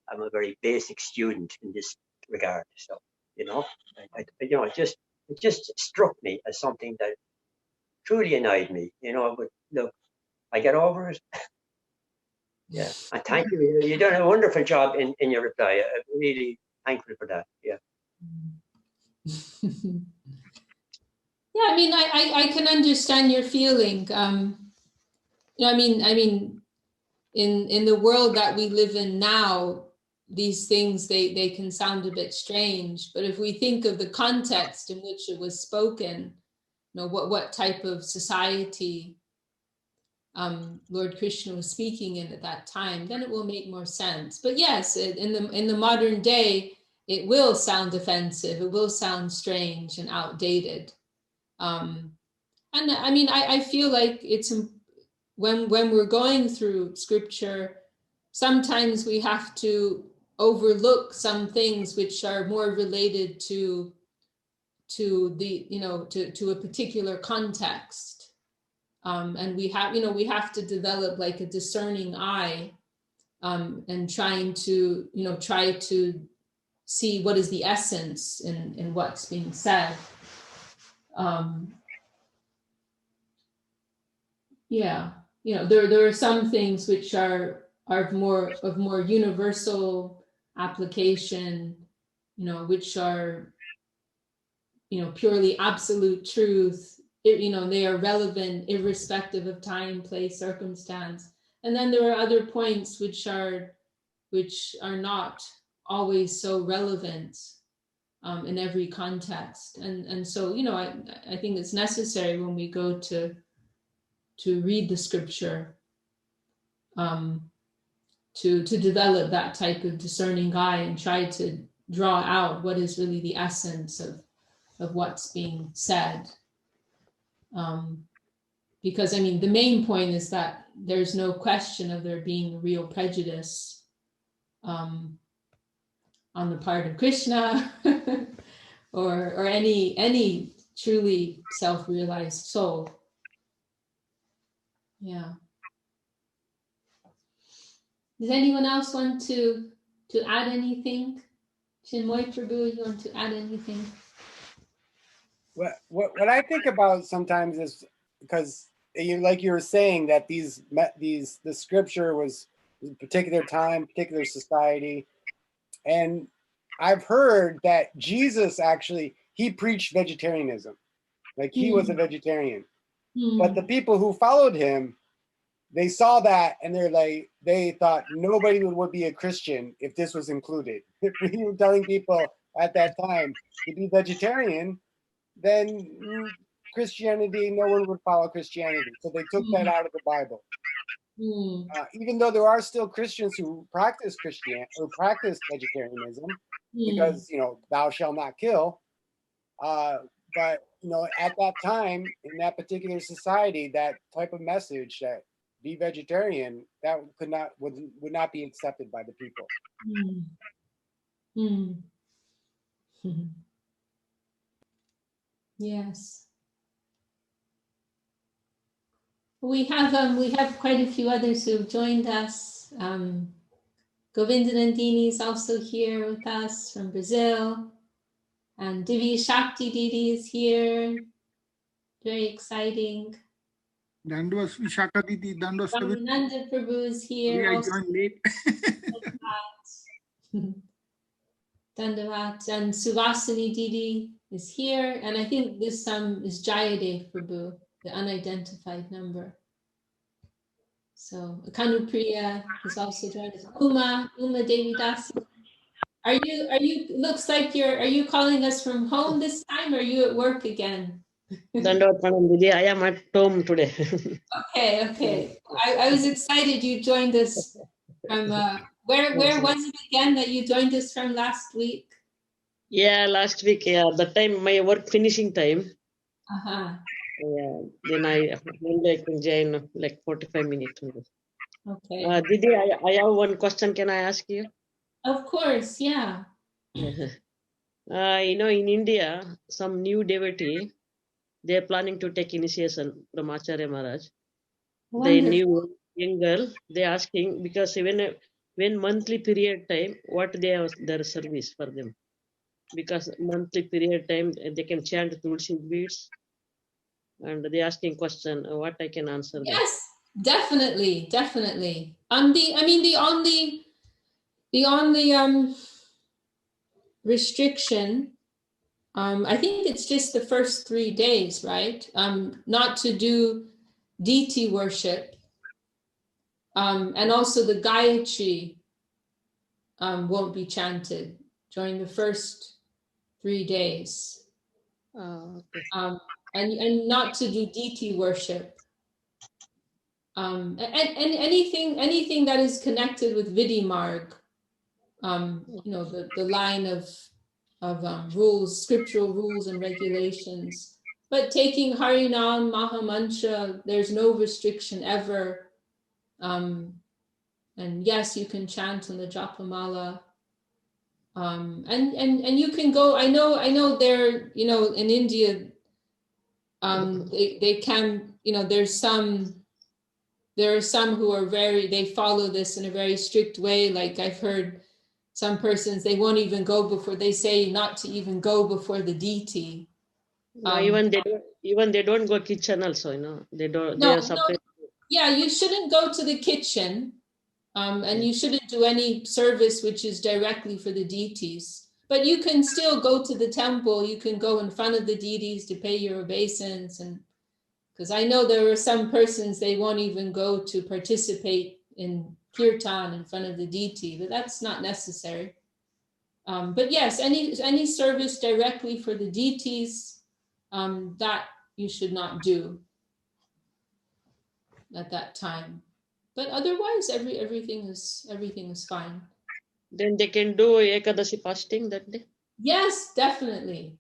a very basic student in this regard. So, it just struck me as something that truly annoyed me. But look, I get over it. Yeah, and thank you. You've done a wonderful job in your reply. I'm really thankful for that. Yeah. Yeah, I mean, I can understand your feeling. I mean, in the world that we live in now, these things they can sound a bit strange. But if we think of the context in which it was spoken, what type of society Lord Krishna was speaking in at that time, then it will make more sense. But yes, in the modern day, it will sound offensive. It will sound strange and outdated. And I mean, I feel like it's when we're going through scripture, sometimes we have to overlook some things which are more related to the to a particular context. And we have to develop like a discerning eye, and try to see what is the essence in what's being said. Yeah, there are some things which are of more universal application, which are purely absolute truth. They are relevant irrespective of time, place, circumstance. And then there are other points which are not always so relevant in every context. And so I think it's necessary when we go to read the scripture, to develop that type of discerning eye and try to draw out what is really the essence of what's being said. Because I mean, the main point is that there's no question of there being real prejudice on the part of Krishna or any truly self-realized soul. Yeah. Does anyone else want to add anything? Chinmoy Prabhu, you want to add anything? What I think about sometimes is, because like you were saying, that the scripture was a particular time, particular society, and I've heard that Jesus actually, he preached vegetarianism, like he was a vegetarian. But the people who followed him, they saw that and they thought nobody would be a Christian if this was included. If we were telling people at that time to be vegetarian, then Christianity, no one would follow Christianity. So they took that out of the Bible. Even though there are still Christians who practice practice vegetarianism, because thou shalt not kill. But at that time, in that particular society, that type of message, that be vegetarian, that would not be accepted by the people. Yes. We have quite a few others who've joined us. Govinda Nandini is also here with us from Brazil. And Devi Shakti Didi is here. Very exciting. Dandos Vishakha Didi, Dandos Kavit. Ramananda Prabhu is here. I Also. joined late. Dandavat. And Suvasini Didi is here. And I think this is Jayadev Prabhu, the unidentified number. So Kanupriya is also joined us. Uma Devi Dasi. Are you looks like are you calling us from home this time or are you at work again? Dandavad Pranam Didi. I am at home today. Okay. I was excited you joined us from where was it again that you joined us from last week? Yeah, last week, yeah, that time my work finishing time. Uh-huh. Yeah, then I went back to join like 45 minutes. Okay. Didi, I have one question. Can I ask you? Of course, yeah. In India, some new devotee, they are planning to take initiation from Acharya Maharaj. They Wonderful. knew young girl, they asking because when monthly period time, what they have their service for them. Because monthly period time, they can chant Tulsi beads. And they asking question, what I can answer them. Yes, definitely. The only restriction, I think it's just the first 3 days, right? Not to do deity worship. And also the Gayatri won't be chanted during the first 3 days. Okay. And not to do deity worship. And anything that is connected with Vidhi Marg, the line of rules, scriptural rules and regulations. But taking Harinam, Mahamantra, there's no restriction ever. And yes, you can chant on the Japamala. And you can go, I know there, in India, they can, there are some who are they follow this in a very strict way. Like I've heard some persons, they won't even go before, they say not to even go before the deity. Even they don't go kitchen also, they don't. No, they are separate. Yeah, you shouldn't go to the kitchen, and you shouldn't do any service which is directly for the deities. But you can still go to the temple. You can go in front of the deities to pay your obeisance, and because I know there are some persons they won't even go to participate in kirtan in front of the deity, but that's not necessary. But yes, any service directly for the deities, that you should not do at that time. But otherwise, everything is fine. Then they can do Ekadashi fasting that day. Yes, definitely.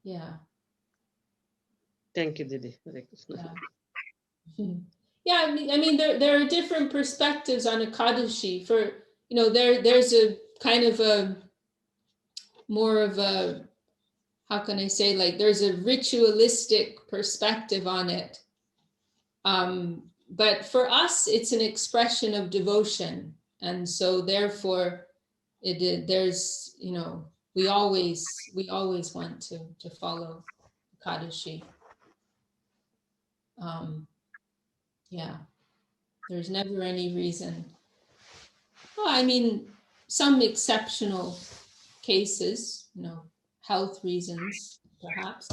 Yeah. Thank you, Didi. Yeah, I mean there are different perspectives on Ekadashi. For there's a kind of a more of a, how can I say, like there's a ritualistic perspective on it. But for us, it's an expression of devotion, and so therefore, there's we always want to follow Ekadashi. Yeah, there's never any reason. Well, I mean, some exceptional cases, health reasons, perhaps.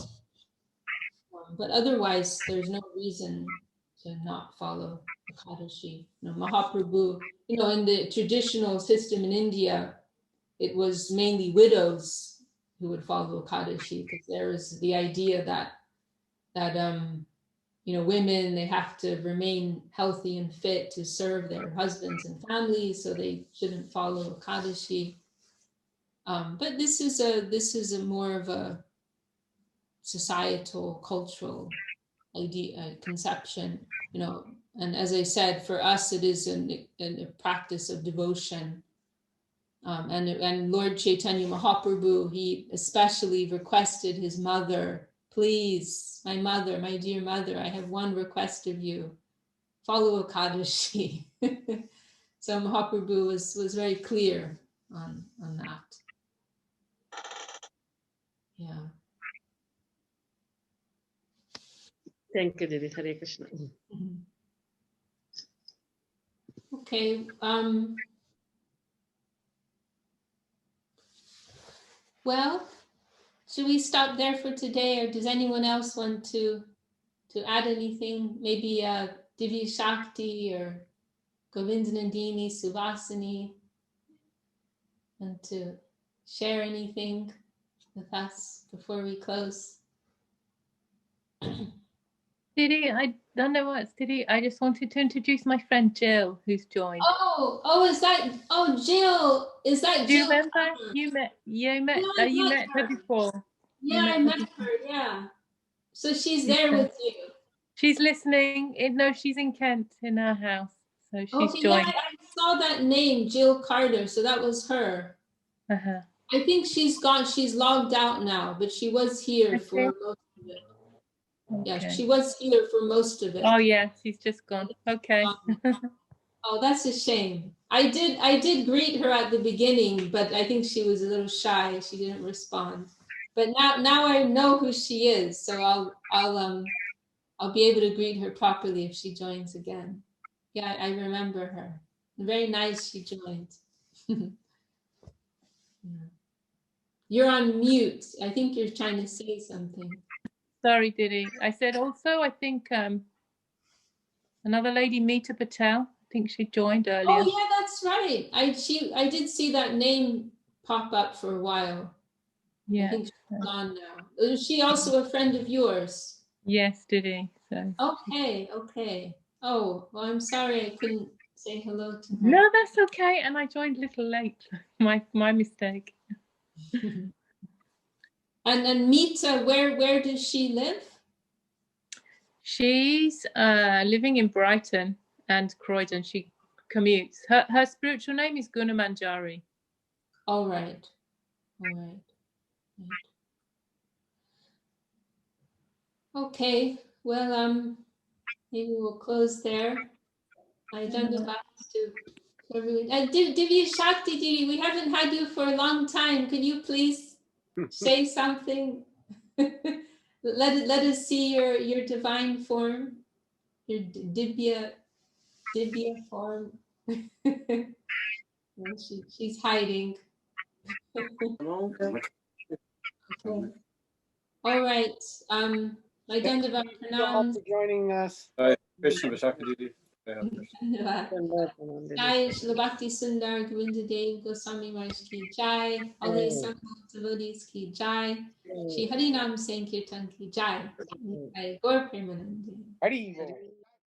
But otherwise, there's no reason to not follow Ekadashi. Mahaprabhu, in the traditional system in India, it was mainly widows who would follow Ekadashi, because there was the idea that women, they have to remain healthy and fit to serve their husbands and families, so they shouldn't follow Ekadashi. But this is a more of a societal, cultural idea, conception, and as I said, for us, it is a practice of devotion. And Lord Chaitanya Mahaprabhu, he especially requested his mother, please, my mother, my dear mother, I have one request of you, follow Ekadashi. So Mahaprabhu was very clear on that. Yeah. Thank you, Devi. Hare Krishna. Mhm. Okay. Well, should we stop there for today, or does anyone else want to add anything? Maybe Divi Shakti or Govindanandini, Suvasini, and to share anything with us before we close? Didi, I don't know what's Didi. I just wanted to introduce my friend Jill, who's joined. Is that Jill? Is that Do you Jill? remember? Carter? You met Yeah, you met her before. Yeah, I met her. Yeah. So she's there with you. She's listening. No, she's in Kent in our house. So she's Okay, yeah, joined. I saw that name, Jill Carter. So that was her. Uh-huh. I think she's gone. She's logged out now, but she was here for Okay. most of it. Yeah, Okay. she was here for most of it. Oh yeah, she's just gone. Okay. Oh, that's a shame. I did greet her at the beginning, but I think she was a little shy. She didn't respond. But now I know who she is, so I'll be able to greet her properly if she joins again. Yeah, I remember her. Very nice she joined. Yeah. You're on mute. I think you're trying to say something. Sorry, Didi. I said also I think another lady, Meeta Patel. I think she joined earlier. Oh yeah, that's right. I did see that name pop up for a while. Yeah. I think she's gone now. Is she also a friend of yours? Yes, Didi. So. Okay. Oh, well, I'm sorry I couldn't say hello to her. No, that's okay. And I joined a little late. My mistake. And Meeta, where does she live? She's living in Brighton and Croydon. She commutes. Her spiritual name is Guna Manjari. All right. Okay. Well, maybe we'll close there. I done the best to everyone. Divya Shakti, Didi, we haven't had you for a long time. Can you please say something? Let us see your divine form, your Divya form. Well, she's hiding. Okay. All right. I done the Thank you for joining us. Krishna Vishakha Didi. Jai Shri Bhakti Sundar Govinda Dev Goswami Maharaj ki Jai. All the Sangha devotees ki Jai. Shri Hari Nam Sankirtan ki Jai. Gaur Premanandi. Hari.